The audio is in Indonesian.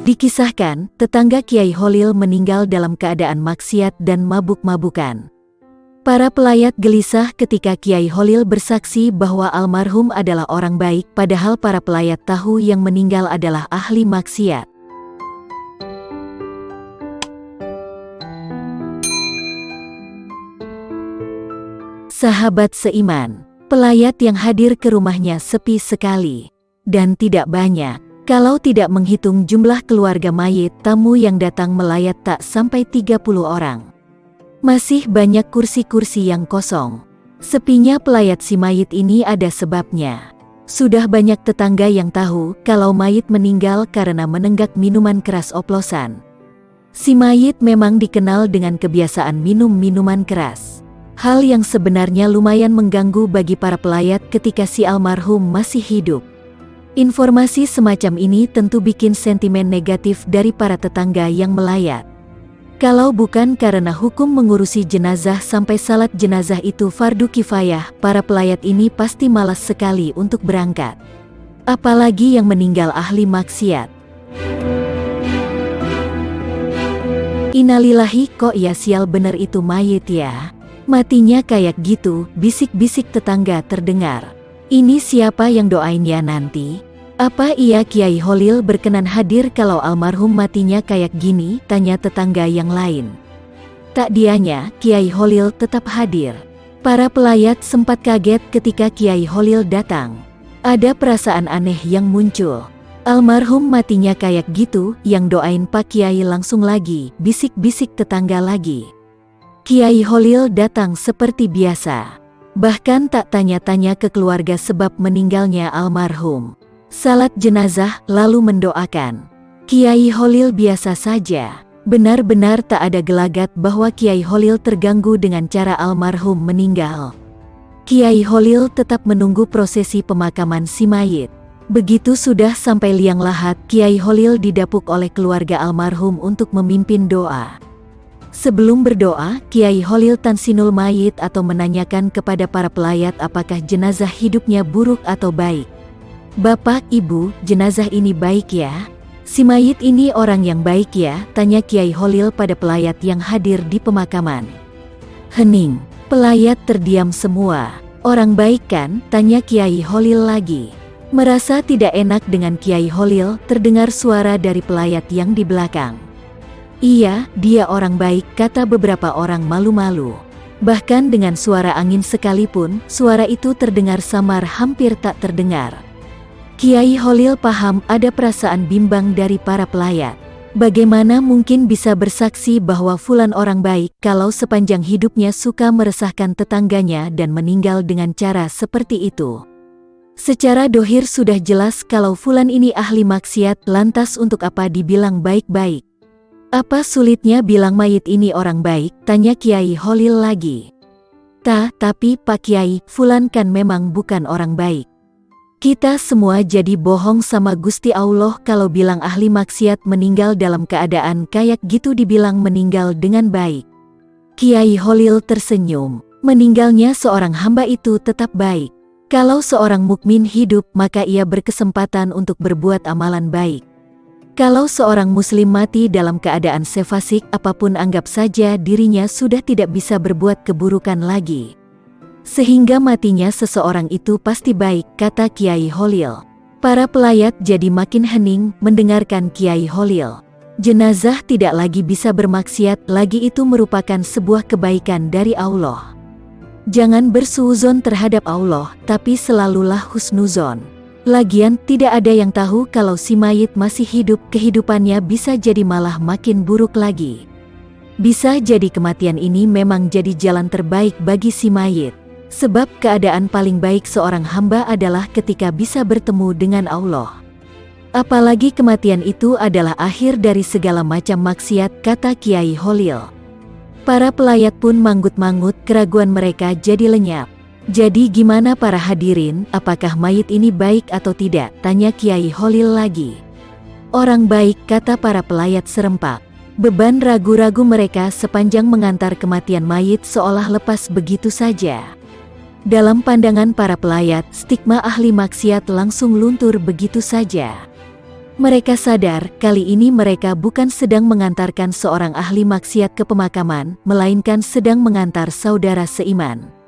Dikisahkan, tetangga Kiai Holil meninggal dalam keadaan maksiat dan mabuk-mabukan. Para pelayat gelisah ketika Kiai Holil bersaksi bahwa almarhum adalah orang baik, padahal para pelayat tahu yang meninggal adalah ahli maksiat. Sahabat seiman, pelayat yang hadir ke rumahnya sepi sekali, dan tidak banyak. Kalau tidak menghitung jumlah keluarga mayit, tamu yang datang melayat tak sampai 30 orang. Masih banyak kursi-kursi yang kosong. Sepinya pelayat si mayit ini ada sebabnya. Sudah banyak tetangga yang tahu kalau mayit meninggal karena menenggak minuman keras oplosan. Si mayit memang dikenal dengan kebiasaan minum minuman keras. Hal yang sebenarnya lumayan mengganggu bagi para pelayat ketika si almarhum masih hidup. Informasi semacam ini tentu bikin sentimen negatif dari para tetangga yang melayat. Kalau bukan karena hukum mengurusi jenazah sampai salat jenazah itu fardu kifayah, para pelayat ini pasti malas sekali untuk berangkat. Apalagi yang meninggal ahli maksiat. Innalillahi, kok ya sial bener itu mayit ya. Matinya kayak gitu, bisik-bisik tetangga terdengar. Ini siapa yang doain ya nanti? Apa iya Kiai Holil berkenan hadir kalau almarhum matinya kayak gini? Tanya tetangga yang lain. Tak dianya, Kiai Holil tetap hadir. Para pelayat sempat kaget ketika Kiai Holil datang. Ada perasaan aneh yang muncul. Almarhum matinya kayak gitu, yang doain Pak Kiai langsung lagi, bisik-bisik tetangga lagi. Kiai Holil datang seperti biasa. Bahkan tak tanya-tanya ke keluarga sebab meninggalnya almarhum. Salat jenazah lalu mendoakan. Kiai Holil biasa saja. Benar-benar tak ada gelagat bahwa Kiai Holil terganggu dengan cara almarhum meninggal. Kiai Holil tetap menunggu prosesi pemakaman si mayit. Begitu sudah sampai liang lahat, Kiai Holil didapuk oleh keluarga almarhum untuk memimpin doa. Sebelum berdoa, Kiai Holil tansinul mayit atau menanyakan kepada para pelayat apakah jenazah hidupnya buruk atau baik. Bapak, Ibu, jenazah ini baik ya? Si mayit ini orang yang baik ya? Tanya Kiai Holil pada pelayat yang hadir di pemakaman. Hening, pelayat terdiam semua. Orang baik kan? Tanya Kiai Holil lagi. Merasa tidak enak dengan Kiai Holil, terdengar suara dari pelayat yang di belakang. Iya, dia orang baik, kata beberapa orang malu-malu. Bahkan dengan suara angin sekalipun, suara itu terdengar samar hampir tak terdengar. Kiai Holil paham ada perasaan bimbang dari para pelayat. Bagaimana mungkin bisa bersaksi bahwa fulan orang baik kalau sepanjang hidupnya suka meresahkan tetangganya dan meninggal dengan cara seperti itu? Secara dohir sudah jelas kalau fulan ini ahli maksiat, lantas untuk apa dibilang baik-baik? Apa sulitnya bilang mayit ini orang baik? Tanya Kiai Holil lagi. Tapi Pak Kiai, fulan kan memang bukan orang baik. Kita semua jadi bohong sama Gusti Allah kalau bilang ahli maksiat meninggal dalam keadaan kayak gitu dibilang meninggal dengan baik. Kiai Holil tersenyum. Meninggalnya seorang hamba itu tetap baik. Kalau seorang mukmin hidup, maka ia berkesempatan untuk berbuat amalan baik. Kalau seorang muslim mati dalam keadaan sefasik apapun, anggap saja dirinya sudah tidak bisa berbuat keburukan lagi. Sehingga matinya seseorang itu pasti baik, kata Kiai Holil. Para pelayat jadi makin hening mendengarkan Kiai Holil. Jenazah tidak lagi bisa bermaksiat lagi, itu merupakan sebuah kebaikan dari Allah. Jangan bersuuzon terhadap Allah, tapi selalulah husnuzon. Lagian tidak ada yang tahu kalau si mayit masih hidup, kehidupannya bisa jadi malah makin buruk lagi. Bisa jadi kematian ini memang jadi jalan terbaik bagi si mayit. Sebab keadaan paling baik seorang hamba adalah ketika bisa bertemu dengan Allah. Apalagi kematian itu adalah akhir dari segala macam maksiat, kata Kiai Holil. Para pelayat pun manggut-manggut, keraguan mereka jadi lenyap. Jadi gimana para hadirin, apakah mayit ini baik atau tidak? Tanya Kiai Holil lagi. Orang baik, kata para pelayat serempak. Beban ragu-ragu mereka sepanjang mengantar kematian mayit seolah lepas begitu saja. Dalam pandangan para pelayat, stigma ahli maksiat langsung luntur begitu saja. Mereka sadar kali ini mereka bukan sedang mengantarkan seorang ahli maksiat ke pemakaman, melainkan sedang mengantar saudara seiman.